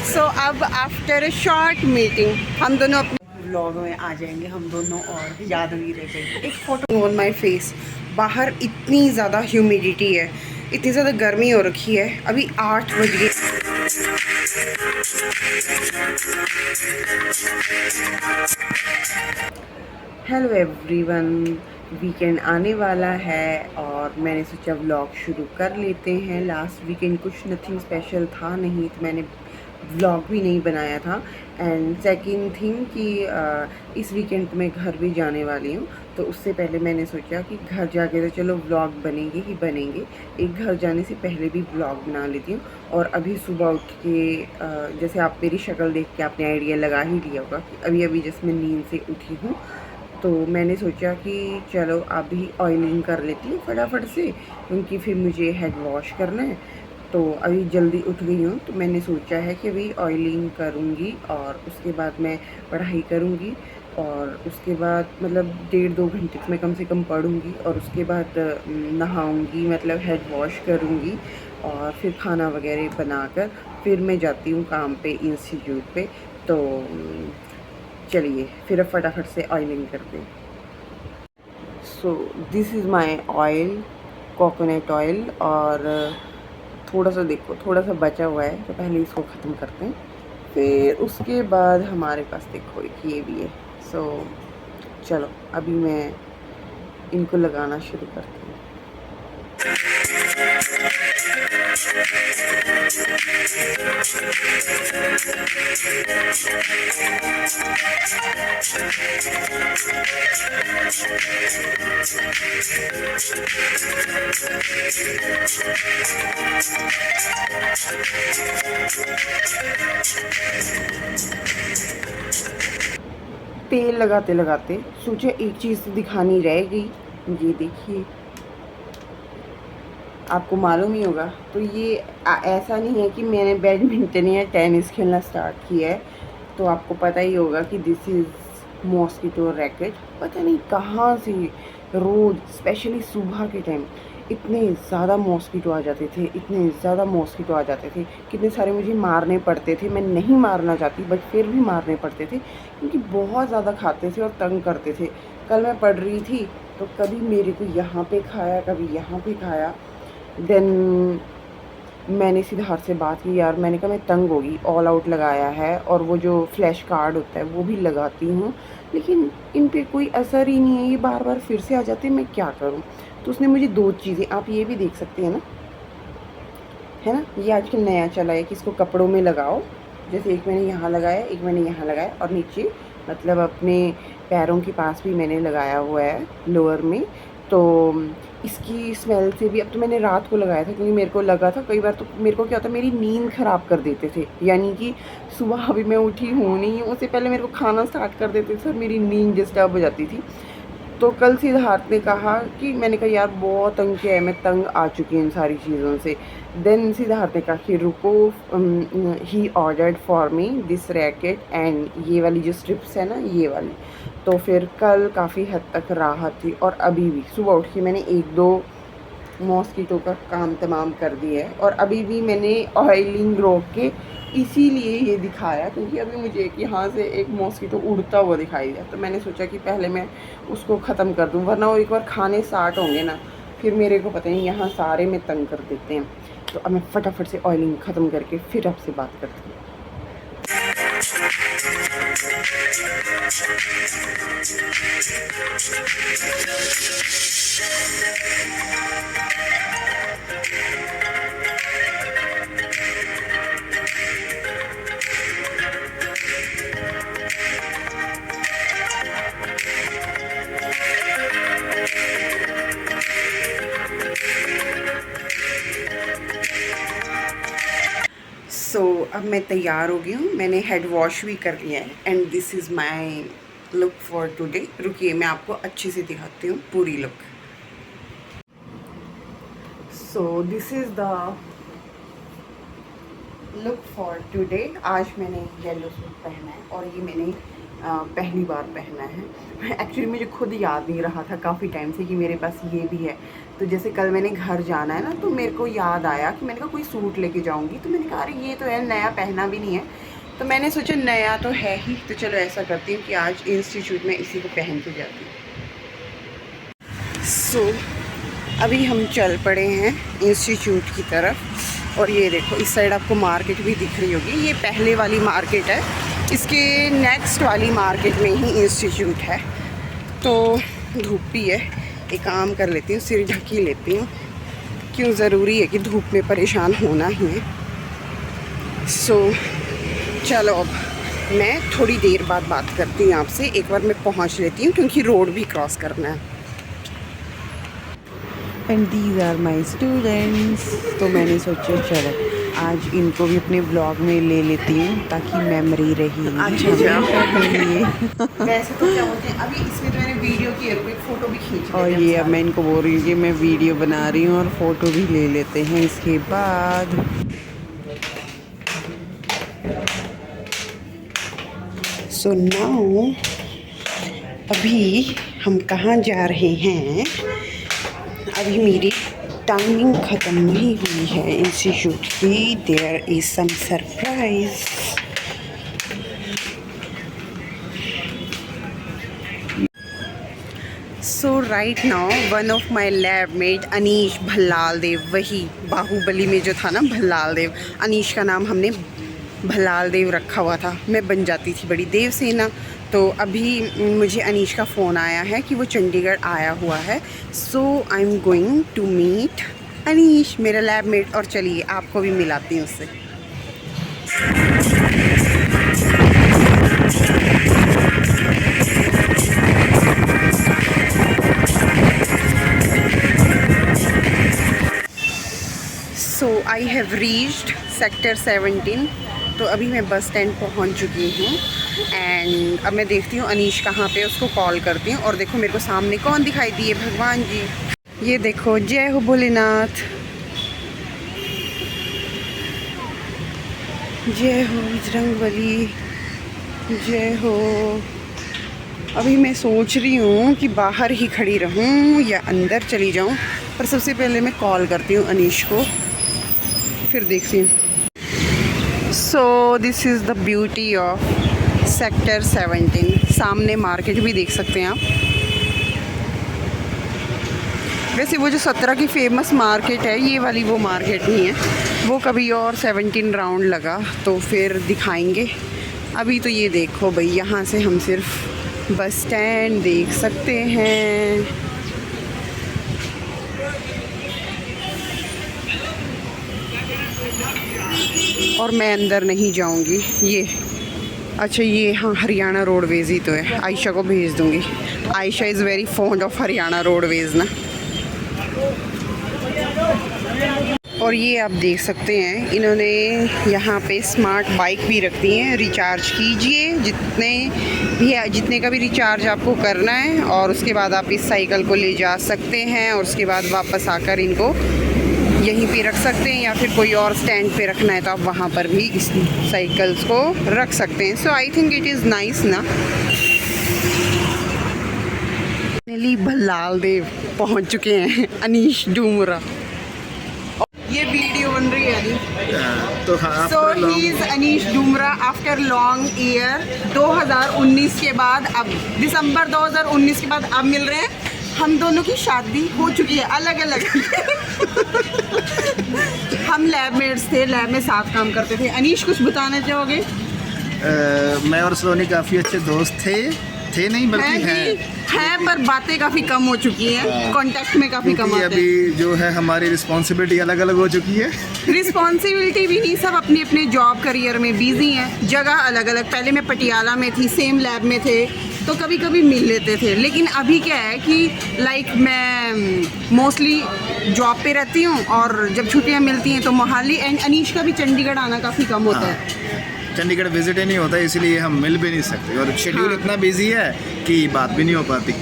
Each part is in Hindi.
सो अब आफ्टर अ शॉर्ट मीटिंग हम दोनों अपने व्लॉग में आ जाएंगे, हम दोनों, और याद भी रह जाएगी एक फोटो ऑन माई फेस। बाहर इतनी ज़्यादा ह्यूमिडिटी है, इतनी ज़्यादा गर्मी हो रखी है। अभी 8 बज गए। हेलो एवरीवन, वीकेंड आने वाला है और मैंने सोचा व्लॉग शुरू कर लेते हैं। लास्ट वीकेंड कुछ नथिंग स्पेशल था नहीं, तो मैंने व्लॉग भी नहीं बनाया था। एंड सेकंड थिंग कि इस वीकेंड तो मैं घर भी जाने वाली हूँ, तो उससे पहले मैंने सोचा कि घर जाके तो चलो व्लॉग बनेंगे ही बनेंगे, एक घर जाने से पहले भी व्लॉग बना लेती हूँ। और अभी सुबह उठ के जैसे आप मेरी शक्ल देख के आपने आइडिया लगा ही लिया होगा कि अभी अभी जैसे मैं नींद से उठी हूँ, तो मैंने सोचा कि चलो अभी ऑयलिंग कर लेती हूँ फटाफट से, क्योंकि फिर मुझे हेड वॉश करना है। तो अभी जल्दी उठ गई हूँ, तो मैंने सोचा है कि अभी ऑयलिंग करूँगी और उसके बाद मैं पढ़ाई करूँगी, और उसके बाद मतलब 1.5-2 घंटे मैं कम से कम पढ़ूँगी, और उसके बाद नहाऊँगी, मतलब हेड वॉश करूँगी, और फिर खाना वगैरह बनाकर फिर मैं जाती हूँ काम पे, इंस्टीट्यूट पे। तो चलिए फिर अब फटाफट से ऑयलिंग करते हैं। So this is my oil, coconut oil, और थोड़ा सा देखो थोड़ा सा बचा हुआ है, तो पहले इसको ख़त्म करते हैं, फिर उसके बाद हमारे पास देखो एक ये भी है। सो चलो अभी मैं इनको लगाना शुरू करती हूँ। तेल लगाते लगाते सोचे एक चीज़ तो दिखानी रह गई, ये देखिए, आपको मालूम ही होगा। तो ये ऐसा नहीं है कि मैंने बैडमिंटन या टेनिस खेलना स्टार्ट किया है, तो आपको पता ही होगा कि दिस इज़ मॉस्किटो रैकेट। पता नहीं कहाँ से रोज़ स्पेशली सुबह के टाइम इतने ज़्यादा मॉस्किटो आ जाते थे, इतने ज़्यादा मॉस्किटो आ जाते थे, कितने सारे मुझे मारने पड़ते थे। मैं नहीं मारना चाहती बट फिर भी मारने पड़ते थे, क्योंकि बहुत ज़्यादा खाते थे और तंग करते थे। कल मैं पढ़ रही थी, तो कभी मेरे को यहाँ पे खाया, कभी यहाँ पे खाया। देन मैंने सिद्धार्थ से बात की, यार मैंने कहा मैं तंग होगी, ऑल आउट लगाया है और वो जो फ्लैश कार्ड होता है वो भी लगाती हूँ, लेकिन इन पे कोई असर ही नहीं है, ये बार बार फिर से आ जाते हैं, मैं क्या करूँ। तो उसने मुझे 2 चीज़ें, आप ये भी देख सकते हैं ना, है ना, ये आजकल नया चला है कि इसको कपड़ों में लगाओ। जैसे एक मैंने यहाँ लगाया, एक मैंने यहाँ लगाया, और नीचे मतलब अपने पैरों के पास भी मैंने लगाया हुआ है, लोअर में। तो इसकी स्मेल से भी, अब तो मैंने रात को लगाया था क्योंकि मेरे को लगा था कई बार तो मेरे को क्या होता है, मेरी नींद ख़राब कर देते थे, यानी कि सुबह अभी मैं उठी हूँ नहीं, उससे पहले मेरे को खाना स्टार्ट कर देते थे और मेरी नींद डिस्टर्ब हो जाती थी। तो कल सिद्धार्थ ने कहा कि, मैंने कहा यार बहुत तंग किया है, मैं तंग आ चुकी हूँ इन सारी चीज़ों से। देन सिद्धार्थ ने कहा कि रुको, he ordered for me this racket and ये वाली जो स्ट्रिप्स है ना, ये वाली। तो फिर कल काफ़ी हद तक राहत थी, और अभी भी सुबह उठ के मैंने 1-2 मॉस्किटो का काम तमाम कर दिया है, और अभी भी मैंने ऑयलिंग रोक के इसीलिए ये दिखाया, क्योंकि अभी मुझे एक यहाँ से एक मॉस्किटो उड़ता हुआ दिखाई दिया, तो मैंने सोचा कि पहले मैं उसको ख़त्म कर दूँ, वरना वो एक बार खाने स्टार्ट होंगे ना, फिर मेरे को पता नहीं यहाँ सारे में तंग कर देते हैं। तो अब मैं फटाफट से ऑयलिंग ख़त्म करके फिर आपसे बात करती हूँ। अब मैं तैयार हो गई हूँ, मैंने हेड वॉश भी कर लिया है, and this is my look for today. रुकिए मैं आपको अच्छे से दिखाती हूँ पूरी look. So this is the look for today. आज मैंने येलो सूट पहना है, और ये मैंने पहली बार पहना है। एक्चुअली मुझे खुद याद नहीं रहा था काफ़ी टाइम से कि मेरे पास ये भी है। तो जैसे कल मैंने घर जाना है ना, तो मेरे को याद आया कि मैंने कहा कोई सूट लेके जाऊंगी, तो मैंने कहा अरे ये तो है, नया पहना भी नहीं है, तो मैंने सोचा नया तो है ही, तो चलो ऐसा करती हूँ कि आज इंस्टीट्यूट में इसी को पहन के जाती हूँ। अभी हम चल पड़े हैं इंस्टीट्यूट की तरफ, और ये देखो इस साइड आपको मार्केट भी दिख रही होगी। ये पहले वाली मार्केट है, इसके नेक्स्ट वाली मार्केट में ही इंस्टीट्यूट है। तो धूप भी है, एक काम कर लेती हूँ, सिर ढकी लेती हूँ, क्यों ज़रूरी है कि धूप में परेशान होना ही है। चलो अब मैं थोड़ी देर बाद बात करती हूँ आपसे, एक बार मैं पहुँच लेती हूँ क्योंकि रोड भी क्रॉस करना है। And these are my students. तो मैंने सोचा चलो आज इनको भी अपने ब्लॉग में ले लेती हूँ ताकि मेमोरी रही। अच्छा वैसे तो क्या बोलते हैं, अभी इसमें तो मैंने वीडियो की एक फ़ोटो भी खींच, और ये अब मैं इनको बोल रही हूँ कि मैं वीडियो बना रही हूँ और फ़ोटो भी ले लेते हैं इसके बाद। सो नाउ अभी हम कहाँ जा रहे हैं, अभी मेरी टाइमिंग ख़त्म नहीं हुई है इंस्टीट्यूट की। There is some surprise. So right now one of my labmate Anish Bhallal Dev, वही बाहुबली में जो था ना भल्लाल देव, अनीश का नाम हमने भल्लाल देव रखा हुआ था, मैं बन जाती थी बड़ी देवसेना। तो अभी मुझे अनीश का फ़ोन आया है कि वो चंडीगढ़ आया हुआ है। So I am going to meet Anish, मेरा लैबमेट, और चलिए आपको भी मिलाती हूँ उससे। So I have reached sector 17। तो अभी मैं बस स्टैंड पहुंच चुकी हूँ, एंड अब मैं देखती हूँ अनीश कहाँ पे, उसको कॉल करती हूँ। और देखो मेरे को सामने कौन दिखाई दिए, भगवान जी। ये देखो, जय हो भोलेनाथ, जय हो बजरंगबली, जय हो। अभी मैं सोच रही हूँ कि बाहर ही खड़ी रहूँ या अंदर चली जाऊँ, पर सबसे पहले मैं कॉल करती हूँ अनीश को, फिर देखती हूँ। So this is the beauty of sector 17। सामने मार्केट भी देख सकते हैं आप। वैसे वो जो 17 की फेमस मार्केट है, ये वाली वो मार्केट नहीं है, वो कभी और 17 राउंड लगा तो फिर दिखाएंगे। अभी तो ये देखो भाई, यहाँ से हम सिर्फ बस स्टैंड देख सकते हैं। और मैं अंदर नहीं जाऊंगी। ये अच्छा, ये हाँ हरियाणा रोडवेज ही तो है, आयशा को भेज दूंगी। Ayesha is very fond of Haryana roadways ना। और ये आप देख सकते हैं, इन्होंने यहाँ पे स्मार्ट बाइक भी रख दी है। रिचार्ज कीजिए जितने का भी रिचार्ज आपको करना है, और उसके बाद आप इस साइकिल को ले जा सकते हैं, और उसके बाद वापस आकर इनको यहीं पे रख सकते हैं, या फिर कोई और स्टैंड पे रखना है तो आप वहाँ पर भी इस साइकिल्स को रख सकते हैं। So I think it is nice ना। फाइनली भल्लाल देव पहुँच चुके हैं, अनीश डूमरा। ये वीडियो बन रही है अभी। तो हाँ, so he is Anish Doomra after long year. 2019 के बाद, अब दिसंबर 2019 के बाद अब मिल रहे हैं। हम दोनों की शादी हो चुकी है अलग अलग। हम लैबमेट्स थे, लैब में साथ काम करते थे। अनीश कुछ बताना चाहोगे? मैं और सलोनी काफ़ी अच्छे दोस्त थे नहीं बल्कि हैं, पर बातें काफ़ी कम हो चुकी हैं, कांटेक्ट में काफ़ी कम आते हैं। अभी जो है हमारी रिस्पॉन्सिबिलिटी अलग अलग हो चुकी है। रिस्पॉन्सिबिलिटी भी नहीं, सब अपने अपने जॉब करियर में बिजी हैं, जगह अलग अलग। पहले मैं पटियाला में थी, सेम लैब में थे, तो कभी कभी मिल लेते थे। लेकिन अभी क्या है कि लाइक मैं मोस्टली जॉब पे रहती हूँ, और जब छुट्टियाँ मिलती हैं तो मोहाली, एंड अनीश का भी चंडीगढ़ आना काफ़ी कम होता है। चंडीगढ़ विजिट ही नहीं होता, इसलिए हम मिल भी नहीं सकते, और शेड्यूल इतना बिजी है कि बात भी नहीं हो पाती।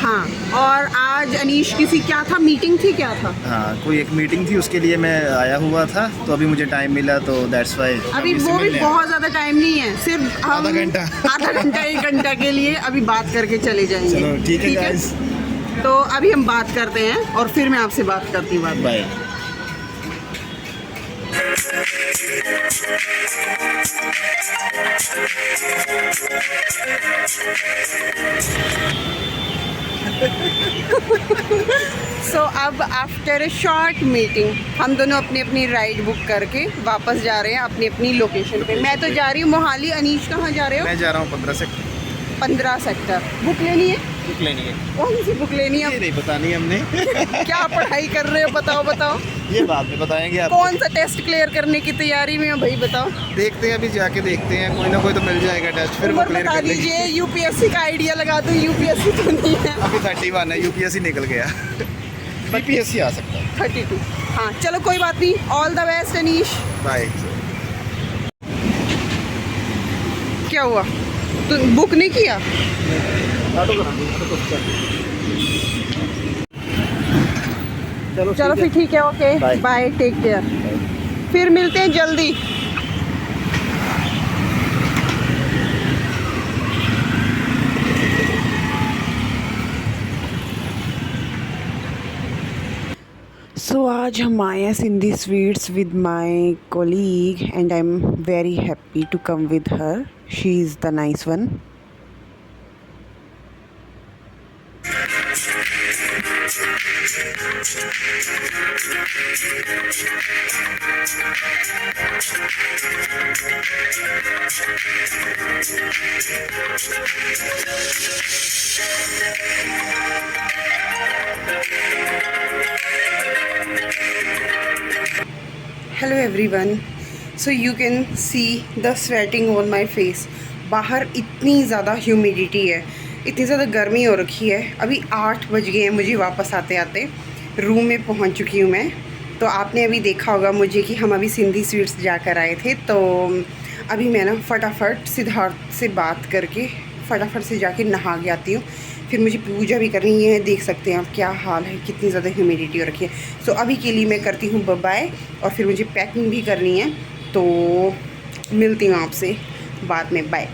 हाँ, और आज अनीश किसी क्या था, मीटिंग थी, क्या था? हाँ, कोई एक मीटिंग थी, उसके लिए मैं आया हुआ था, तो अभी मुझे टाइम मिला, तो दैट्स वाई। अभी वो भी बहुत ज़्यादा टाइम नहीं है, सिर्फ हम आधा घंटा। आधा घंटा 1 घंटा के लिए अभी बात करके चले जाएंगे। चलो ठीक है गाइस, तो अभी हम बात करते हैं और फिर मैं आपसे बात करती हूँ। बाय। सो अब आफ्टर ए शॉर्ट मीटिंग हम दोनों अपनी अपनी राइड बुक करके वापस जा रहे हैं अपनी अपनी लोकेशन पे। मैं तो जा रही हूँ मोहाली। अनीश कहाँ जा रहे हो? मैं जा रहा हूँ 15 सेक्टर। 15 सेक्टर। बुक लेनी है? बुक लेनी है। कौन सी बुक लेनी है? ये नहीं बतानी हमने। क्या पढ़ाई कर रहे हो, बताओ। ये बाद में बताएंगे आपको। कौन सा टेस्ट क्लियर करने की तैयारी में हो भाई, बताओ। देखते हैं, अभी जाके देखते हैं, कोई ना कोई तो मिल जाएगा टेस्ट, फिर वो उम्र क्लियर बता कर लेंगे। दीजिए, यूपीएससी का आइडिया लगा दूं। यूपीएससी तो नहीं है। अभी 31 है, यूपीएससी निकल गया। बीपीएससी आ सकता है। 32। हाँ चलो कोई बात नहीं। All the best Anish. Bye. क्या हुआ, तू बुक नहीं किया? चलो फिर ठीक है, okay Bye. Bye, take care. फिर मिलते हैं जल्दी। सो आज हम आए हैं Sindhi sweets with my colleague and I am very happy to come with her. She is the nice one. Hello everyone, so you can see the sweating on my face. बाहर इतनी ज़्यादा ह्यूमिडिटी है, इतनी ज़्यादा गर्मी हो रखी है। अभी 8 बज गए हैं मुझे वापस आते आते। रूम में पहुंच चुकी हूँ मैं। तो आपने अभी देखा होगा मुझे कि हम अभी सिंधी स्वीट्स जाकर आए थे। तो अभी मैं ना फटाफट सिद्धार्थ से बात करके फटाफट से जाके नहा के आती हूँ। फिर मुझे पूजा भी करनी है। देख सकते हैं आप क्या हाल है, कितनी ज़्यादा ह्यूमिडिटी हो रखी है। सो अभी के लिए मैं करती हूँ बाय, और फिर मुझे पैकिंग भी करनी है। तो मिलती हूँ आपसे बाद में, बाय।